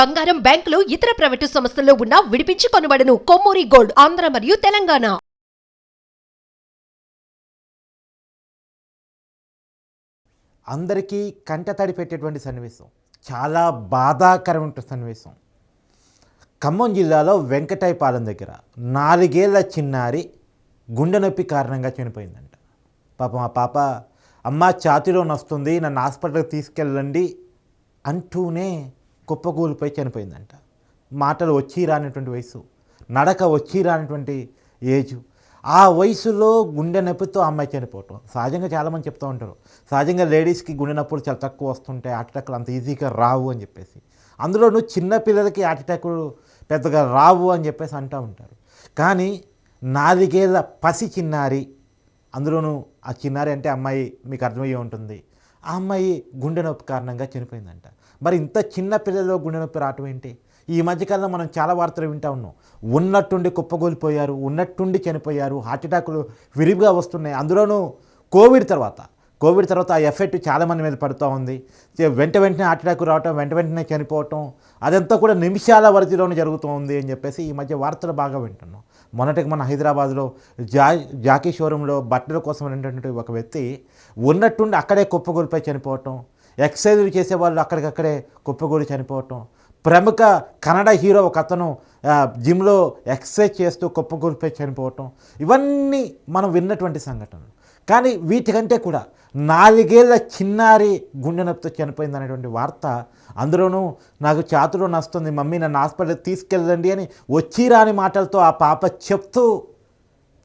బంగారం, బ్యాంకులు, ఇతర ప్రైవేటు సంస్థల్లో ఉన్న విడిపించి కొనబడును. కొమ్మూరి గోల్డ్, ఆంధ్ర మరియు తెలంగాణ. అందరికీ కంటతడి పెట్టేటువంటి సన్నివేశం, చాలా బాధాకరమైన సన్నివేశం. ఖమ్మం జిల్లాలో వెంకటాయపాలెం దగ్గర 4 ఏళ్ల చిన్నారి గుండె నొప్పి కారణంగా చనిపోయిందంట. పాపం ఆ పాప అమ్మ ఛాతీలో నొస్తుంది, నన్ను హాస్పిటల్కి తీసుకెళ్ళండి అంటూనే కుప్పకూలిపోయి చనిపోయిందంట. మాటలు వచ్చి రానటువంటి వయసు, నడక వచ్చి రానటువంటి ఏజు. ఆ వయసులో గుండె నొప్పితో అమ్మాయి చనిపోవటం సహజంగా చాలామంది చెప్తూ ఉంటారు. సహజంగా లేడీస్కి గుండె నొప్పులు చాలా తక్కువ వస్తుంటాయి, హార్ట్ అటాక్లు అంత ఈజీగా రావు అని చెప్పేసి. అందులోనూ చిన్నపిల్లలకి హార్ట్ అటాకులు పెద్దగా రావు అని చెప్పేసి అంటూ ఉంటారు. కానీ 4 ఏళ్ల పసి చిన్నారి, అందులోనూ ఆ చిన్నారి అంటే అమ్మాయి మీకు అర్థమయ్యే ఉంటుంది, ఆ అమ్మాయి గుండె నొప్పి కారణంగా చనిపోయిందంట. మరి ఇంత చిన్న పిల్లల్లో గుండె నొప్పి రావటం ఏంటి? ఈ మధ్యకాలంలో మనం చాలా వార్తలు వింటూ ఉన్నాం. ఉన్నట్టుండి కుప్పగోలిపోయారు, ఉన్నట్టుండి చనిపోయారు, హార్ట్ అటాకులు విరివిగా వస్తున్నాయి. అందులోనూ కోవిడ్ తర్వాత ఆ ఎఫెక్ట్ చాలామంది మీద పడుతూ ఉంది. వెంటనే హార్ట్ అటాక్ రావటం, వెంటనే చనిపోవటం, అదంతా కూడా నిమిషాల పరిధిలోనే జరుగుతూ ఉంది అని చెప్పేసి ఈ మధ్య వార్తలు బాగా వింటున్నాం. మొన్నటికి మన హైదరాబాద్లో జాకీ షోరూంలో బట్టల కోసం వెళ్ళినటువంటి ఒక వ్యక్తి ఉన్నట్టుండి అక్కడే కుప్పగోలిపోయి చనిపోవటం, ఎక్సర్సైజులు చేసేవాళ్ళు అక్కడికక్కడే కుప్పగోలి చనిపోవటం, ప్రముఖ కన్నడ హీరో ఒక అతను జిమ్లో ఎక్సర్సైజ్ చేస్తూ కుప్పకూలిపోయి చనిపోవటం, ఇవన్నీ మనం విన్నటువంటి సంఘటనలు. కానీ వీటికంటే కూడా 4 ఏళ్ల చిన్నారి గుండె నొప్పితో చనిపోయింది అనేటువంటి వార్త, అందులోనూ నాకు ఛాతీలో నొస్తుంది మమ్మీ నన్ను హాస్పిటల్కి తీసుకెళ్ళండి అని వచ్చి రాని మాటలతో ఆ పాప చెప్తూ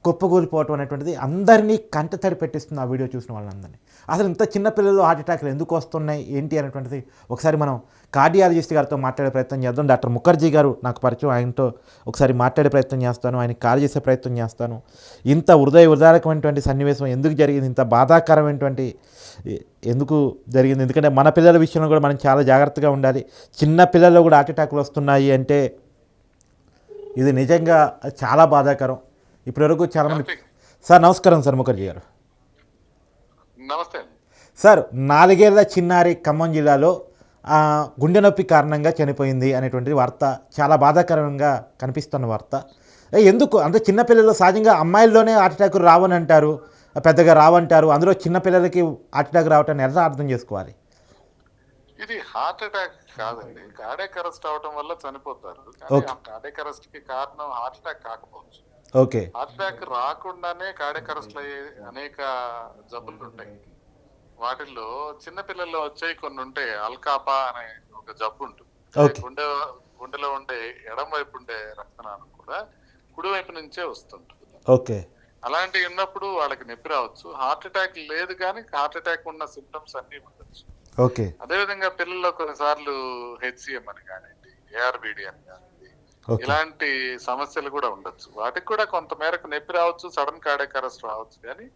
కుప్పకూలిపోవటం అనేటువంటిది అందరినీ కంటతడి పెట్టిస్తుంది. ఆ వీడియో చూసిన వాళ్ళందరినీ. అసలు ఇంత చిన్న పిల్లలు హార్ట్ అటాక్లు ఎందుకు వస్తున్నాయి ఏంటి అనేటువంటిది ఒకసారి మనం కార్డియాలజిస్ట్ గారితో మాట్లాడే ప్రయత్నం చేద్దాం. డాక్టర్ ముఖర్జీ గారు నాకు పరిచయం, ఆయనతో ఒకసారి మాట్లాడే ప్రయత్నం చేస్తాను, ఆయనకి కాల్ చేసే ప్రయత్నం చేస్తాను. ఇంత హృదయదారకమైనటువంటి సన్నివేశం ఎందుకు జరిగింది, ఇంత బాధాకరమైనటువంటి ఎందుకు జరిగింది, ఎందుకంటే మన పిల్లల విషయంలో కూడా మనం చాలా జాగ్రత్తగా ఉండాలి. చిన్న పిల్లల్లో కూడా హార్ట్ అటాక్లు వస్తున్నాయి అంటే ఇది నిజంగా చాలా బాధాకరం. ఇప్పటివరకు చాలామంది. సార్ నమస్కారం సార్, ముఖర్జీ గారు. నమస్తే సార్. 4 ఏళ్ల చిన్నారి ఖమ్మం జిల్లాలో గుండె నొప్పి కారణంగా చనిపోయింది అనేటువంటి వార్త చాలా బాధాకరంగా కనిపిస్తున్న వార్త. ఎందుకు అంటే చిన్నపిల్లలు సహజంగా అమ్మాయిల్లోనే హార్ట్ అటాక్ రావని అంటారు, పెద్దగా రావంటారు, అందులో చిన్నపిల్లలకి హార్ట్ అటాక్ రావటాన్ని ఎలా అర్థం చేసుకోవాలి? ఇది హార్ట్ అటాక్ కాదండి, కార్డియాక్ అరెస్ట్ అవడం వల్ల చనిపోతారు. కార్డియాక్ అరెస్ట్ కి కారణం హార్ట్ అటాక్ కాకపోవచ్చు. ఓకే. హార్ట్ అటాక్ రాకుండానే కార్డియాక్ అరెస్ట్ అయ్యే అనేక జబ్బులు ఉంటాయి. వాటిల్లో చిన్నపిల్లల్లో వచ్చే కొన్ని ఉంటాయి. అల్కాపా అనే ఒక జబ్బు ఉంటుంది. గుండెలో ఉండే ఎడం వైపు ఉండే రక్తనాళం కూడా కుడి వైపు నుంచే వస్తుంటుంది. ఓకే. అలాంటివి ఉన్నప్పుడు వాళ్ళకి నొప్పి రావచ్చు. హార్ట్ అటాక్ లేదు కానీ హార్ట్ అటాక్ ఉన్న సిమ్టమ్స్ అన్ని ఉండొచ్చు. ఓకే. అదేవిధంగా పిల్లల్లో కొన్నిసార్లు హెచ్సిఎం అని కానివ్వండి, ఏఆర్బిడి అని కానివ్వండి, ఇలాంటి సమస్యలు కూడా ఉండొచ్చు. వాటికి కూడా కొంత మేరకు నొప్పి రావచ్చు, సడన్ కార్డియాక్ అరెస్ట్ రావచ్చు. కానీ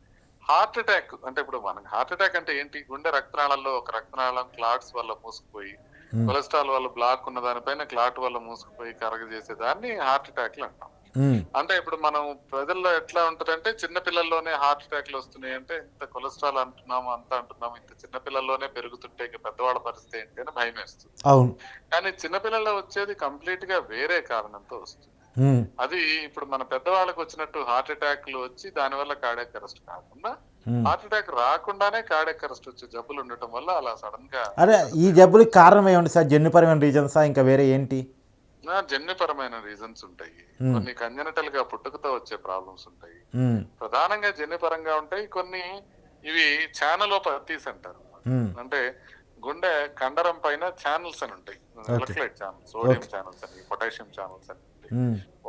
హార్ట్ అటాక్ అంటే ఇప్పుడు మనకి హార్ట్ అటాక్ అంటే ఏంటి? గుండె రక్తనాళాల్లో ఒక రక్తనాళం క్లాట్స్ వల్ల మూసుకుపోయి, కొలెస్ట్రాల్ వల్ల బ్లాక్ ఉన్న దానిపైన క్లాట్ వల్ల మూసుకుపోయి కరగజేసే దాన్ని హార్ట్ అటాక్లు అంటాం. అంటే ఇప్పుడు మనం ప్రజల్లో ఎట్లా ఉంటదంటే చిన్న పిల్లల్లోనే హార్ట్ అటాక్లు వస్తున్నాయి అంటే ఇంత కొలెస్ట్రాల్ అంటున్నాము, అంత అంటున్నాము, ఇంత చిన్న పిల్లల్లోనే పెరుగుతుంటే ఇంకా పెద్దవాళ్ళ పరిస్థితి ఏంటి అని భయం వేస్తుంది. కానీ చిన్నపిల్లల్లో వచ్చేది కంప్లీట్ గా వేరే కారణంతో వస్తుంది. అది ఇప్పుడు మన పెద్దవాళ్ళకి వచ్చినట్టు హార్ట్ అటాక్లు వచ్చి దానివల్ల కార్డియాక్ అరెస్ట్ కాకుండా హార్ట్ అటాక్ రాకుండానే కార్డియాక్ అరెస్ట్ వచ్చే జబ్బులు ఉండటం వల్ల అలా సడన్ గా. అరే ఈ జబ్బులకి కారణం ఏమండి సార్? జన్యుపరమైన రీజన్సా ఇంకా వేరే ఏంటి? జన్యుపరమైన రీజన్స్ ఉంటాయి, కొన్ని కంజనిటల్ గా పుట్టుకతో వచ్చే ప్రాబ్లమ్స్ ఉంటాయి. ప్రధానంగా జన్యుపరంగా ఉంటాయి. కొన్ని ఇవి ఛానలోపతీస్ అంటారు. అంటే గుండె కండరం పైన ఛానల్స్ అని ఉంటాయి, ఎలక్ట్రోలైట్ ఛానల్స్, సోడియం ఛానల్స్ అని, పొటాషియం ఛానల్స్ అని ఉంటాయి.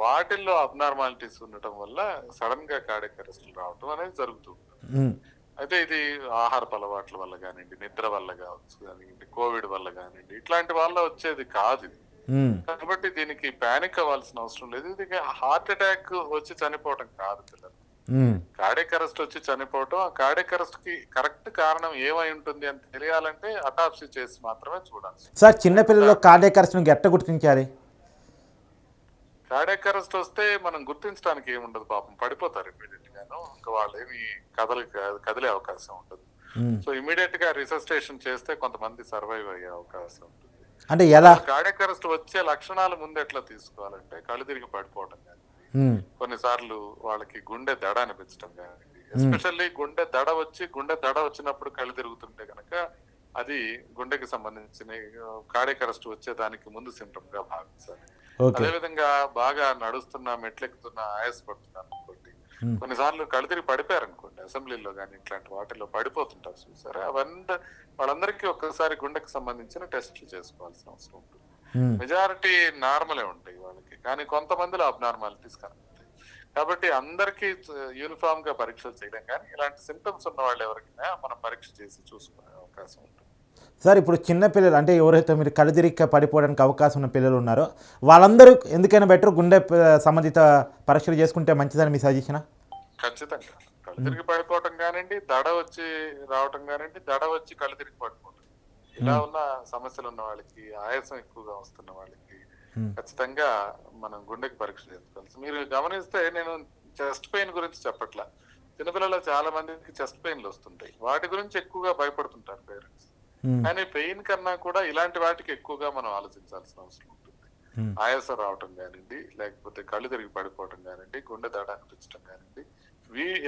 వాటిల్లో అబ్నార్మాలిటీస్ ఉండటం వల్ల సడన్ గా కార్డియాక్ అరెస్ట్ రావటం అనేది జరుగుతుంది. అయితే ఇది ఆహారపు అలవాట్ల వల్ల కానివ్వండి, నిద్ర వల్ల కావచ్చు కానివ్వండి, కోవిడ్ వల్ల కానివ్వండి, ఇట్లాంటి వల్ల వచ్చేది కాదు ఇది. కాబట్టి దీనికి పానిక్ అవ్వాల్సిన అవసరం లేదు. ఇది హార్ట్ అటాక్ వచ్చి చనిపోవటం కాదు పిల్లలు. కార్డియాక్ అరెస్ట్ వచ్చి చనిపోవటం, ఆ కార్డియాక్ అరెస్ట్ కి కరెక్ట్ కారణం ఏమై ఉంటుంది అని తెలియాలంటే అటాప్సీ చేసి మాత్రమే చూడాలి. సార్ చిన్నపిల్లల్లో కార్డియాక్ అరెస్ట్ ఎట్ట గుర్తించాలి? కార్డియాక్ అరెస్ట్ వస్తే మనం గుర్తించడానికి ఏముండదు, పాపం పడిపోతారు ఇమీడియట్ గాను. ఇంకా వాళ్ళు ఏమి కదిలే అవకాశం ఉండదు. సో ఇమీడియట్ గా రిసస్టేషన్ చేస్తే కొంతమంది సర్వైవ్ అయ్యే అవకాశం ఉంటుంది. అంటే ఎలా? కార్డియాక్ అరెస్ట్ వచ్చే లక్షణాలు ముందు ఎట్లా తీసుకోవాలంటే కళ్ళు తిరిగి పడిపోవడం కానీ, కొన్నిసార్లు వాళ్ళకి గుండె దడ అనిపించడం కానీ, ఎస్పెషల్లీ గుండె దడ వచ్చినప్పుడు కళ్ళు తిరుగుతుంటే కనుక అది గుండెకి సంబంధించిన కార్డియాక్ అరెస్ట్ వచ్చే దానికి ముందు సింటమ్ గా భావించాలి. అదేవిధంగా బాగా నడుస్తున్నా, మెట్లెక్కుతున్నా, ఆయాసపడుతున్నా అనుకోండి, కొన్నిసార్లు కళ్ళు తిరిగి పడిపోయారు అనుకోండి, అసెంబ్లీలో కానీ ఇట్లాంటి వాటిలో పడిపోతుంటారు చూసారా, అవన్నీ వాళ్ళందరికీ ఒక్కసారి గుండెకి సంబంధించిన టెస్ట్లు చేసుకోవాల్సిన అవసరం ఉంటుంది. మెజారిటీ నార్మలే ఉంటాయి వాళ్ళకి, కానీ కొంతమందిలో అబ్నార్మాలిటీస్ కనబడతాయి. కాబట్టి అందరికీ యూనిఫామ్ గా పరీక్షలు చేయడం కానీ, ఇలాంటి సింటమ్స్ ఉన్న వాళ్ళు ఎవరికైనా మనం పరీక్ష చేసి చూసుకునే అవకాశం ఉంటుంది. సార్, ఇప్పుడు చిన్న పిల్లలు అంటే ఎవరైతే మీరు కళ్ళు తిరిగి పడిపోవడానికి అవకాశం ఉన్న పిల్లలు ఉన్నారో వాళ్ళందరూ ఎందుకైనా బెటర్ గుండె సంబంధిత పరీక్షలు చేసుకుంటే మంచిదని మీ సజెషనా? ఖచ్చితంగా కళ్ళు తిరిగి పడిపోవటం కానివ్వండి, దడ వచ్చి రావటం కానివ్వండి, దడ వచ్చి కళ్ళు తిరిగి పడిపోవటం, ఇలా ఉన్న సమస్యలు ఉన్న వాళ్ళకి, ఆయాసం ఎక్కువగా వస్తున్న వాళ్ళకి ఖచ్చితంగా మనం గుండెకి పరీక్ష చేసుకోవాలి. మీరు గమనిస్తే నేను చెస్ట్ పెయిన్ గురించి చెప్పట్లా, చిన్నపిల్లల్లో చాలా మందికి చెస్ట్ పెయిన్లు వస్తుంటాయి, వాటి గురించి ఎక్కువగా భయపడుతుంటారు పేరెంట్స్. కానీ పెయిన్ కన్నా కూడా ఇలాంటి వాటికి ఎక్కువగా మనం ఆలోచించాల్సిన అవసరం ఉంటుంది. ఆయాసం రావటం కానివ్వండి, లేకపోతే కళ్ళు తిరిగి పడిపోవటం కానివ్వండి, గుండె దడ అనిపించడం కానివ్వండి,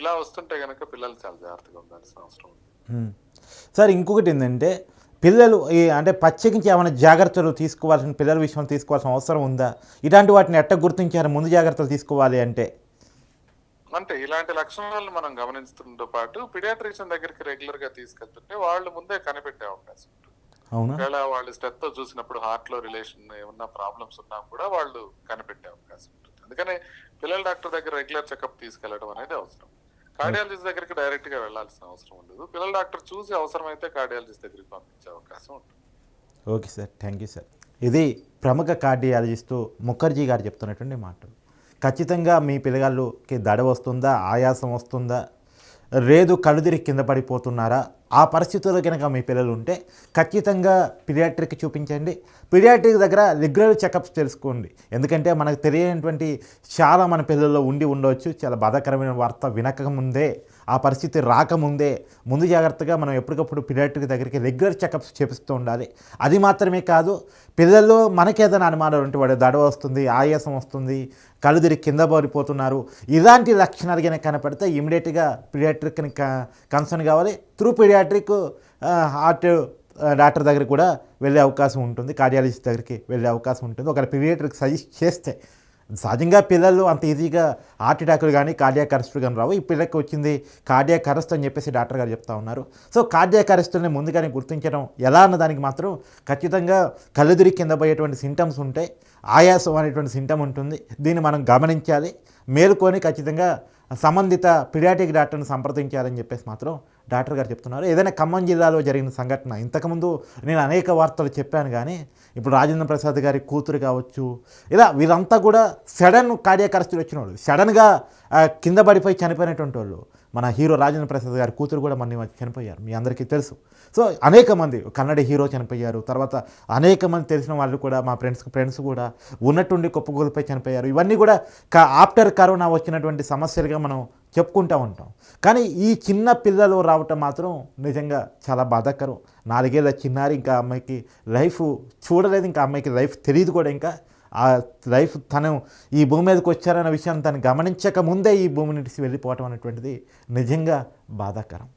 ఇలా వస్తుంటే కనుక పిల్లలు చాలా జాగ్రత్తగా ఉండాల్సిన అవసరం ఉంది. సార్, ఇంకొకటి ఏంటంటే పిల్లలు అంటే ప్రత్యేకించి ఏమైనా జాగ్రత్తలు తీసుకోవాల్సిన, పిల్లల విషయంలో తీసుకోవాల్సిన అవసరం ఉందా? ఇలాంటి వాటిని ఎట్ట గుర్తించారు ముందు జాగ్రత్తలు తీసుకోవాలి అంటే ఇలాంటి లక్షణాలను మనం గమనించడంతో పాటు పిడియాట్రిషియన్ దగ్గరికి రెగ్యులర్ గా తీసుకెళ్తుంటే వాళ్ళు ముందే కనిపెట్టే అవకాశం ఉంటుంది. ఒకవేళ వాళ్ళు స్టెత్ తో చూసినప్పుడు హార్ట్ లో రిలేషన్ ఏమన్నా ప్రాబ్లమ్స్ ఉన్నా కూడా వాళ్ళు కనిపెట్టే అవకాశం ఉంటుంది. అందుకని పిల్లల డాక్టర్ దగ్గర రెగ్యులర్ చెకప్ తీసుకెళ్లడం అనేది అవసరం. కార్డియాలజిస్ట్ దగ్గరికి డైరెక్ట్ గా వెళ్లాల్సిన అవసరం ఉండదు. పిల్లల డాక్టర్ చూసి అవసరమైతే కార్డియాలజిస్ట్ దగ్గరికి పంపించే అవకాశం ఉంటుంది. Okay sir, thank you sir. ఇది ప్రముఖ కార్డియాలజిస్టు ముఖర్జీ గారు చెప్తున్నటువంటి మాటలు. ఖచ్చితంగా మీ పిల్లగాళ్ళకి దడ వస్తుందా, ఆయాసం వస్తుందా, లేదు కళ్ళు తిరిగి కింద పడిపోతున్నారా, ఆ పరిస్థితుల్లో కనుక మీ పిల్లలు ఉంటే ఖచ్చితంగా పిడియాట్రిక్ చూపించండి. పిడియాట్రిక్ దగ్గర రెగ్యులర్ చెకప్స్ తెలుసుకోండి. ఎందుకంటే మనకు తెలియనటువంటి చాలా మన పిల్లల్లో ఉండవచ్చు. చాలా బాధాకరమైన వార్త వినకముందే, ఆ పరిస్థితి రాకముందే ముందు జాగ్రత్తగా మనం ఎప్పటికప్పుడు పిడియాట్రిక్ దగ్గరికి రెగ్యులర్ చెకప్స్ చేపిస్తూ ఉండాలి. అది మాత్రమే కాదు, పిల్లల్లో మనకేదైనా అనుమానాలు ఉంటే వాడు దడ వస్తుంది, ఆయాసం వస్తుంది, కళ్ళు తిరిగి కింద పడిపోతున్నారు, ఇలాంటి లక్షణాలు కనుక కనపడితే ఇమీడియట్గా పిడియాట్రిక్ని కన్సర్న్ కావాలి. త్రూ పిడియాట్రిక్ హార్ట్ డాక్టర్ దగ్గరికి కూడా వెళ్ళే అవకాశం ఉంటుంది, కార్డియాలజిస్ట్ దగ్గరికి వెళ్ళే అవకాశం ఉంటుంది. ఒకవేళ పిడియాట్రిక్ సజెస్ట్ చేస్తే. సహజంగా పిల్లలు అంత ఈజీగా హార్ట్ అటాకులు కానీ కార్డియాక్ అరెస్టులు కానీ రావు. ఈ పిల్లకి వచ్చింది కార్డియాక్ అరెస్ట్ అని చెప్పేసి డాక్టర్ గారు చెప్తా ఉన్నారు. సో కార్డియాక్ అరెస్టుల్ని ముందుగానే గుర్తించడం ఎలా అన్న దానికి మాత్రం ఖచ్చితంగా కళ్ళు తిరిగి కింద పోయేటువంటి సింటమ్స్ ఉంటాయి, ఆయాసం అనేటువంటి సింటమ్ ఉంటుంది. దీన్ని మనం గమనించాలి, మేలుకొని ఖచ్చితంగా సంబంధిత పిడియాట్రిక్ డాక్టర్ని సంప్రదించాలని చెప్పేసి మాత్రం డాక్టర్ గారు చెప్తున్నారు. ఏదైనా ఖమ్మం జిల్లాలో జరిగిన సంఘటన, ఇంతకుముందు నేను అనేక వార్తలు చెప్పాను, కానీ ఇప్పుడు రాజేంద్ర ప్రసాద్ గారి కూతురు కావచ్చు, ఇలా వీళ్ళంతా కూడా సడన్ కార్డియాక్ అరెస్టులు వచ్చిన వాళ్ళు, సడన్గా కింద పడిపోయి చనిపోయినటువంటి వాళ్ళు. మన హీరో రాజేంద్ర ప్రసాద్ గారి కూతురు కూడా మొన్న చనిపోయారు, మీ అందరికీ తెలుసు. సో అనేక మంది కన్నడ హీరో చనిపోయారు, తర్వాత అనేక మంది తెలిసిన వాళ్ళు కూడా, మా ఫ్రెండ్స్ కూడా ఉన్నట్టుండి కుప్పకూలిపోయి చనిపోయారు. ఇవన్నీ కూడా ఆఫ్టర్ కరోనా వచ్చినటువంటి సమస్యలుగా మనం చెప్పుకుంటూ ఉంటాం. కానీ ఈ చిన్న పిల్లలు రావటం మాత్రం నిజంగా చాలా బాధాకరం. 4 ఏళ్ల చిన్నారి, ఇంకా అమ్మాయికి లైఫ్ చూడలేదు, ఇంకా అమ్మాయికి లైఫ్ తెలియదు కూడా. ఇంకా ఆ లైఫ్ తను ఈ భూమి మీదకి వచ్చారన్న విషయాన్ని తను గమనించక ముందే ఈ భూమి నుంచి వెళ్ళిపోవటం అనేటువంటిది నిజంగా బాధాకరం.